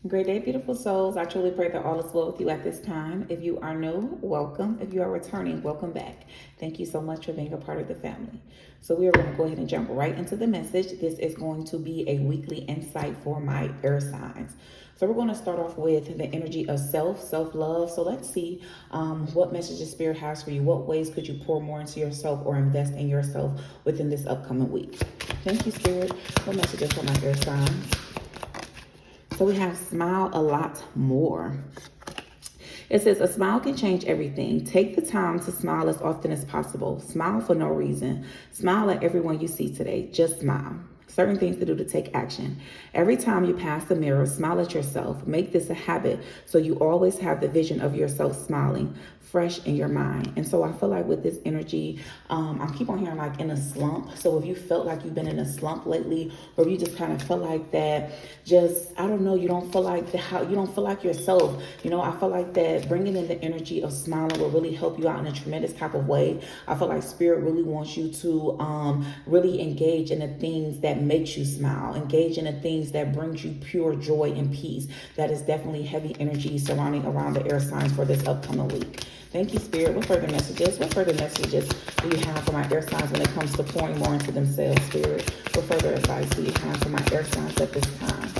Great day, beautiful souls. I truly pray that all is well with you at this time. If you are new, welcome. If you are returning, welcome back. Thank you so much for being a part of the family. So we are going to go ahead and jump right into the message. This is going to be a weekly insight for my air signs. So we're going to start off with the energy of self-love. So let's see what messages Spirit has for you. What ways could you pour more into yourself or invest in yourself within this upcoming week? Thank you, Spirit. What messages for my air signs? So we have smile a lot more. It says, a smile can change everything. Take the time to smile as often as possible. Smile for no reason. Smile at everyone you see today. Just smile. Certain things to do to take action. Every time you pass the mirror, smile at yourself. Make this a habit so you always have the vision of yourself smiling fresh in your mind. And so I feel like with this energy, I keep on hearing like in a slump. So if you felt like you've been in a slump lately, or if you just kind of feel like that, just, I don't know, you don't feel like you don't feel like yourself. I feel like that bringing in the energy of smiling will really help you out in a tremendous type of way. I feel like Spirit really wants you to really engage in the things that makes you smile, engage in the things that brings you pure joy and peace. That is definitely heavy energy surrounding around the air signs for this upcoming week. Thank you, Spirit. What further messages? What further messages do you have for my air signs when it comes to pouring more into themselves, Spirit? What further advice do you have for my air signs at this time?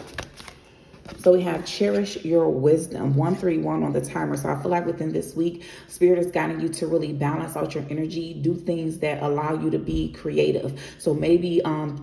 So we have cherish your wisdom, 131 on the timer. So I feel like within this week, Spirit is guiding you to really balance out your energy, do things that allow you to be creative. So maybe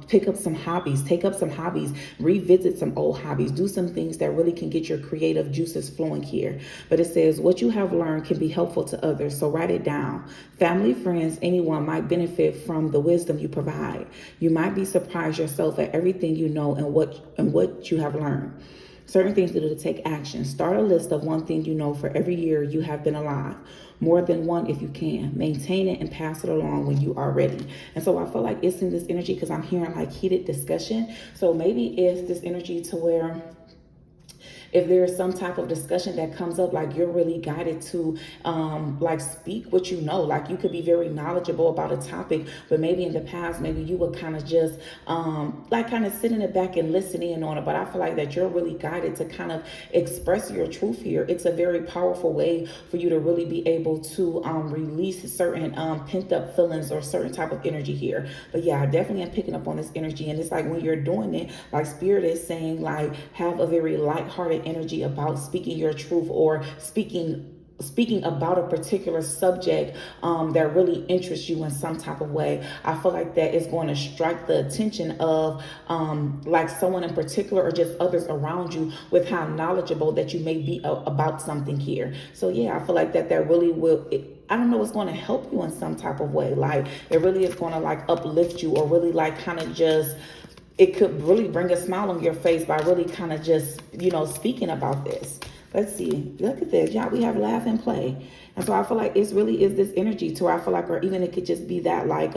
pick up some hobbies, take up some hobbies, revisit some old hobbies, do some things that really can get your creative juices flowing here. But it says what you have learned can be helpful to others. So write it down. Family, friends, anyone might benefit from the wisdom you provide. You might be surprised yourself at everything you know and what you have learned. Certain things to do to take action. Start a list of one thing you know for every year you have been alive. More than one if you can. Maintain it and pass it along when you are ready. And so I feel like it's in this energy because I'm hearing like heated discussion. So maybe it's this energy to where if there's some type of discussion that comes up, like you're really guided to like speak what you know. Like you could be very knowledgeable about a topic, but maybe in the past, maybe you would kind of just like kind of sit in the back and listen in on it. But I feel like that you're really guided to kind of express your truth here. It's a very powerful way for you to really be able to release certain pent up feelings or certain type of energy here. But yeah, I definitely am picking up on this energy. And it's like when you're doing it, like Spirit is saying, like have a very lighthearted energy about speaking your truth or speaking about a particular subject that really interests you in some type of way. I feel like that is going to strike the attention of like someone in particular or just others around you with how knowledgeable that you may be about something here. So yeah, I feel like that really will. I don't know, it's going to help you in some type of way. Like it really is going to like uplift you or really like kind of just it could really bring a smile on your face by really kind of just, speaking about this. Let's see. Look at this. Yeah, we have laugh and play. And so I feel like it's really is this energy to where I feel like, or even it could just be that like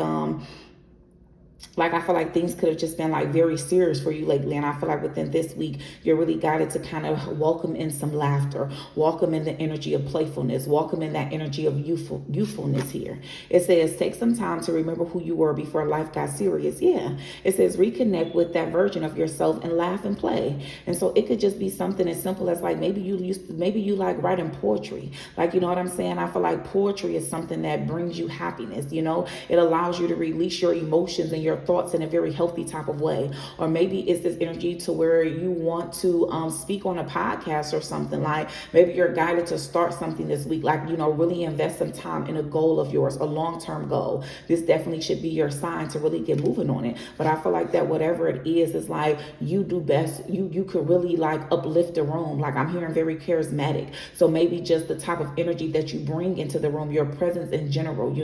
I feel like things could have just been like very serious for you lately. And I feel like within this week, you're really guided to kind of welcome in some laughter, welcome in the energy of playfulness, welcome in that energy of youthfulness here. It says, take some time to remember who you were before life got serious. Yeah. It says, reconnect with that version of yourself and laugh and play. And so it could just be something as simple as like, maybe you like writing poetry. Like, you know what I'm saying? I feel like poetry is something that brings you happiness. It allows you to release your emotions and your thoughts in a very healthy type of way. Or maybe it's this energy to where you want to speak on a podcast or something. Like maybe you're guided to start something this week, like really invest some time in a goal of yours, a long-term goal. This definitely should be your sign to really get moving on it. But I feel like that whatever it is like you do best. You could really like uplift the room. Like I'm hearing very charismatic. So maybe just the type of energy that you bring into the room, your presence in general,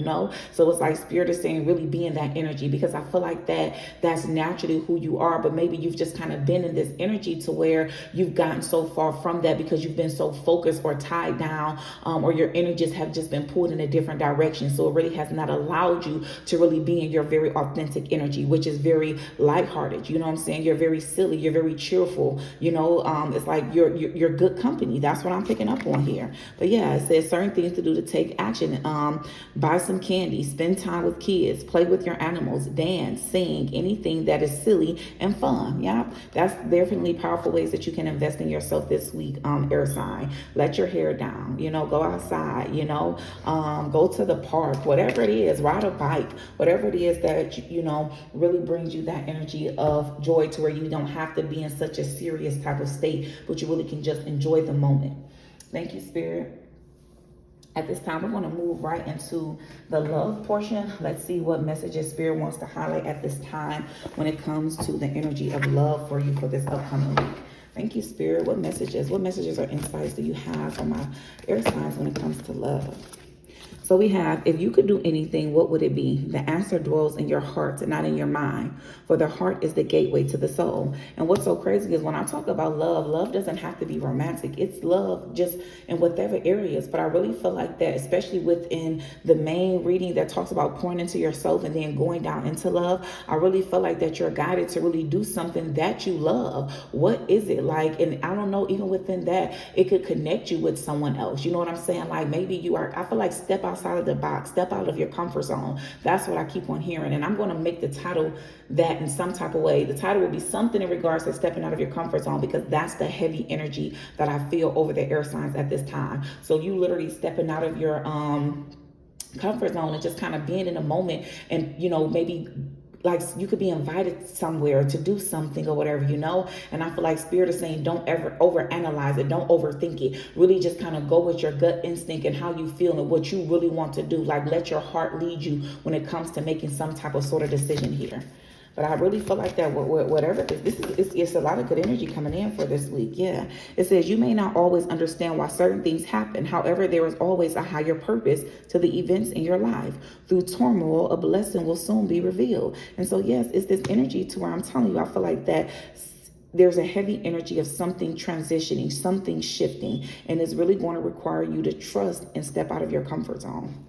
So it's like Spirit is saying really be in that energy, because I feel like that's naturally who you are. But maybe you've just kind of been in this energy to where you've gotten so far from that because you've been so focused or tied down, or your energies have just been pulled in a different direction. So it really has not allowed you to really be in your very authentic energy, which is very lighthearted. You know what I'm saying? You're very silly. You're very cheerful. It's like you're good company. That's what I'm picking up on here. But yeah, it says certain things to do to take action. Buy some candy, spend time with kids, play with your animals, dance, dance, sing, anything that is silly and fun. Yeah, that's definitely powerful ways that you can invest in yourself this week. Air sign, let your hair down, go outside, go to the park, whatever it is, ride a bike, whatever it is that, really brings you that energy of joy to where you don't have to be in such a serious type of state, but you really can just enjoy the moment. Thank you, Spirit. At this time, we're going to move right into the love portion. Let's see what messages Spirit wants to highlight at this time when it comes to the energy of love for you for this upcoming week. Thank you, Spirit. What messages or insights do you have for my air signs when it comes to love? So we have, if you could do anything, what would it be? The answer dwells in your heart and not in your mind. For the heart is the gateway to the soul. And what's so crazy is when I talk about love, love doesn't have to be romantic. It's love just in whatever areas. But I really feel like that, especially within the main reading that talks about pouring into yourself and then going down into love, I really feel like that you're guided to really do something that you love. What is it like? And I don't know, even within that, it could connect you with someone else. You know what I'm saying? Like maybe you are, I feel like step outside of the box, step out of your comfort zone. That's what I keep on hearing. And I'm going to make the title that in some type of way. The title will be something in regards to stepping out of your comfort zone, because that's the heavy energy that I feel over the air signs at this time. So you literally stepping out of your comfort zone and just kind of being in a moment and, maybe like you could be invited somewhere to do something or whatever, and I feel like Spirit is saying don't ever overanalyze it, don't overthink it. Really just kind of go with your gut instinct and how you feel and what you really want to do. Like let your heart lead you when it comes to making some type of sort of decision here. But I really feel like that whatever this is, it's a lot of good energy coming in for this week. Yeah. It says you may not always understand why certain things happen. However, there is always a higher purpose to the events in your life. Through turmoil, a blessing will soon be revealed. And so, yes, it's this energy to where I'm telling you, I feel like that there's a heavy energy of something transitioning, something shifting, and it's really going to require you to trust and step out of your comfort zone.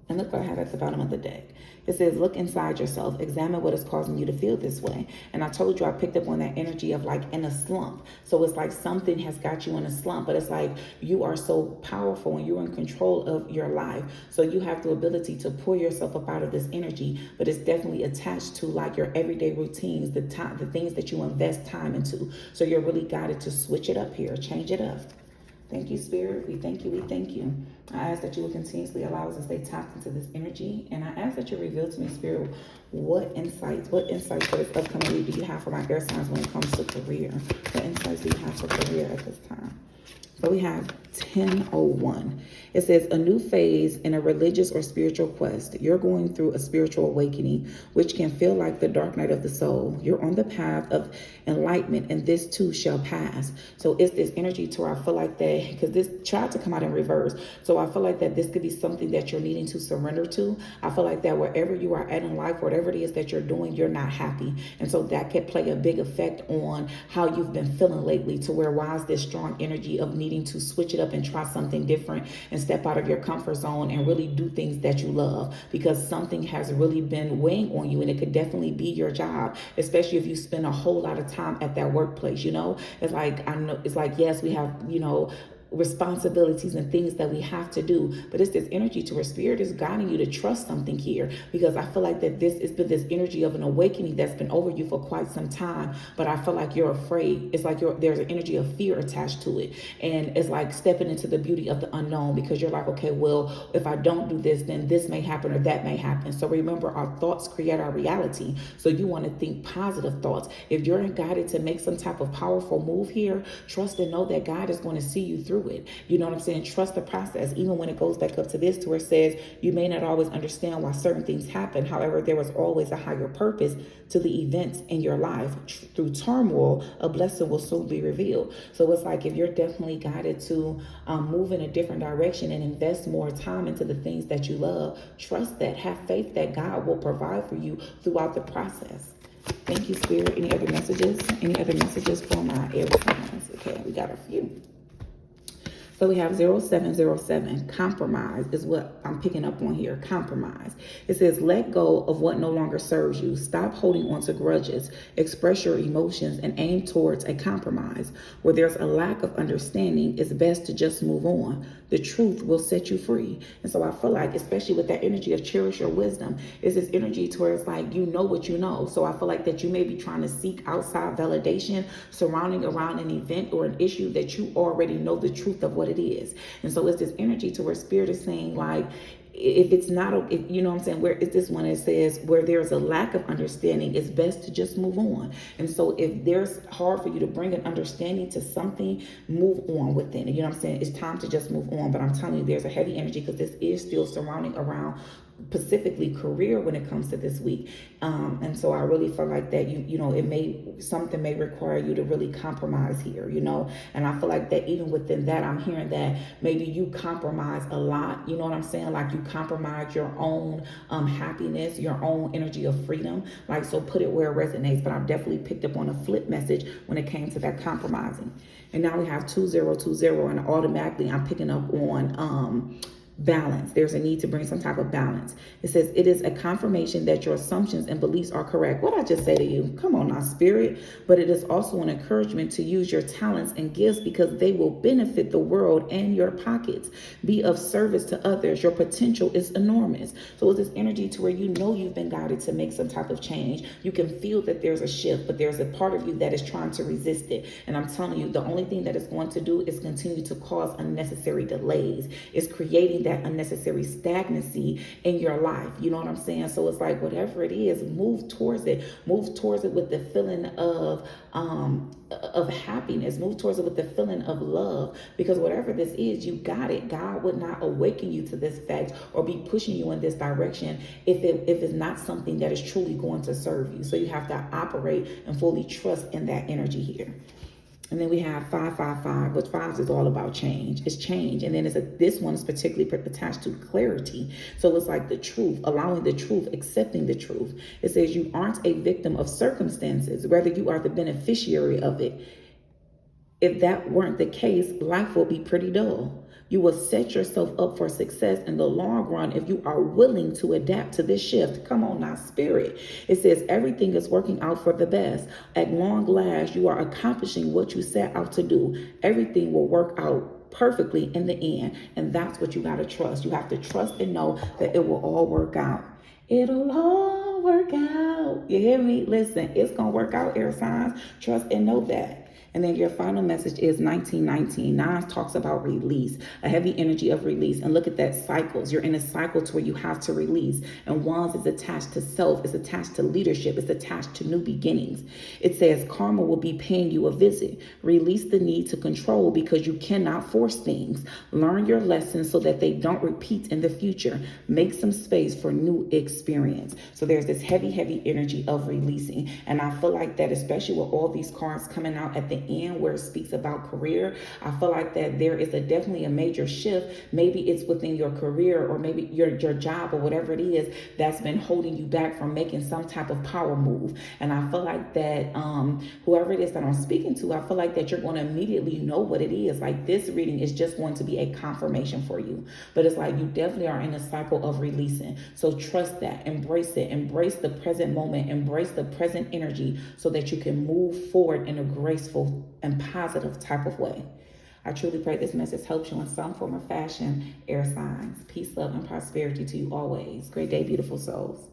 And look what I have at the bottom of the deck. It says, look inside yourself, examine what is causing you to feel this way. And I told you I picked up on that energy of like in a slump. So it's like something has got you in a slump, but it's like you are so powerful and you're in control of your life. So you have the ability to pull yourself up out of this energy, but it's definitely attached to like your everyday routines, the things that you invest time into. So you're really guided to switch it up here, change it up. Thank you, Spirit. We thank you. We thank you. I ask that you will continuously allow us to stay tapped into this energy. And I ask that you reveal to me, Spirit, what insights for this upcoming week do you have for my air signs when it comes to career? What insights do you have for career at this time? So we have 10:01. It says a new phase in a religious or spiritual quest. You're going through a spiritual awakening, which can feel like the dark night of the soul. You're on the path of enlightenment, and this too shall pass. So it's this energy to where I feel like that, because this tried to come out in reverse. So I feel like that this could be something that you're needing to surrender to. I feel like that wherever you are at in life, whatever it is that you're doing, you're not happy. And so that could play a big effect on how you've been feeling lately, to where why is this strong energy of needing to switch it up and try something different and step out of your comfort zone and really do things that you love, because something has really been weighing on you, and it could definitely be your job, especially if you spend a whole lot of time at that workplace. It's like, I know it's like, yes, we have, responsibilities and things that we have to do, but it's this energy to where Spirit is guiding you to trust something here, because I feel like that this has been this energy of an awakening that's been over you for quite some time, but I feel like you're afraid. It's like there's an energy of fear attached to it, and it's like stepping into the beauty of the unknown, because you're like, okay, well, if I don't do this, then this may happen or that may happen. So remember, our thoughts create our reality, so you want to think positive thoughts. If you're guided to make some type of powerful move here, trust and know that God is going to see you through it. You know what I'm saying? Trust the process. Even when it goes back up to this, to where it says you may not always understand why certain things happen. However, there was always a higher purpose to the events in your life. Through turmoil, a blessing will soon be revealed. So it's like if you're definitely guided to move in a different direction and invest more time into the things that you love, trust that. Have faith that God will provide for you throughout the process. Thank you, Spirit. Any other messages? Any other messages for my air signs? Okay, we got a few. So we have 0707, compromise is what I'm picking up on here, compromise. It says, let go of what no longer serves you. Stop holding on to grudges, express your emotions, and aim towards a compromise. Where there's a lack of understanding, it's best to just move on. The truth will set you free. And so I feel like, especially with that energy of cherish your wisdom, is this energy to where it's like, you know what you know. So I feel like that you may be trying to seek outside validation surrounding around an event or an issue that you already know the truth of what it is. And so it's this energy to where spirit is saying, like, if it's not, if, you know what I'm saying, where is this one? It says where there's a lack of understanding, it's best to just move on. And so if there's hard for you to bring an understanding to something, move on within it. You know what I'm saying? It's time to just move on. But I'm telling you, there's a heavy energy because this is still surrounding around specifically career when it comes to this week. And so I really feel like that you know, something may require you to really compromise here, you know. And I feel like that even within that, I'm hearing that maybe you compromise a lot, you know what I'm saying? Like you compromise your own happiness, your own energy of freedom. Like, so put it where it resonates. But I've definitely picked up on a flip message when it came to that compromising. And now we have 2020, and automatically I'm picking up on balance. There's a need to bring some type of balance. It says it is a confirmation that your assumptions and beliefs are correct. What I just say to you, come on now, spirit. But it is also an encouragement to use your talents and gifts because they will benefit the world and your pockets. Be of service to others. Your potential is enormous. So it's this energy to where you know you've been guided to make some type of change. You can feel that there's a shift, but there's a part of you that is trying to resist it. And I'm telling you, the only thing that it's going to do is continue to cause unnecessary delays. It's creating that unnecessary stagnancy in your life. You know what I'm saying? So it's like, whatever it is, move towards it with the feeling of happiness, move towards it with the feeling of love, because whatever this is, you got it. God would not awaken you to this fact or be pushing you in this direction if it's not something that is truly going to serve you. So you have to operate and fully trust in that energy here. And then we have 555, which fives is all about change. It's change. And then this one is particularly attached to clarity. So it's like the truth, allowing the truth, accepting the truth. It says you aren't a victim of circumstances, rather you are the beneficiary of it. If that weren't the case, life will be pretty dull. You will set yourself up for success in the long run if you are willing to adapt to this shift. Come on now, spirit. It says everything is working out for the best. At long last, you are accomplishing what you set out to do. Everything will work out perfectly in the end. And that's what you got to trust. You have to trust and know that it will all work out. It'll all work out. You hear me? Listen, it's going to work out, air signs. Trust and know that. And then your final message is 1919. Nine talks about release, a heavy energy of release. And look at that, cycles. You're in a cycle to where you have to release. And wands is attached to self. It's attached to leadership. It's attached to new beginnings. It says karma will be paying you a visit. Release the need to control because you cannot force things. Learn your lessons so that they don't repeat in the future. Make some space for new experience. So there's this heavy, heavy energy of releasing. And I feel like that, especially with all these cards coming out at the end where it speaks about career, I feel like that there is definitely a major shift. Maybe it's within your career or maybe your job or whatever it is that's been holding you back from making some type of power move. And I feel like that whoever it is that I'm speaking to, I feel like that you're going to immediately know what it is. Like this reading is just going to be a confirmation for you. But it's like you definitely are in a cycle of releasing. So trust that, embrace it, embrace the present moment, embrace the present energy so that you can move forward in a graceful and positive type of way. I truly pray this message helps you in some form or fashion, air signs. Peace, love, and prosperity to you always. Great day, beautiful souls.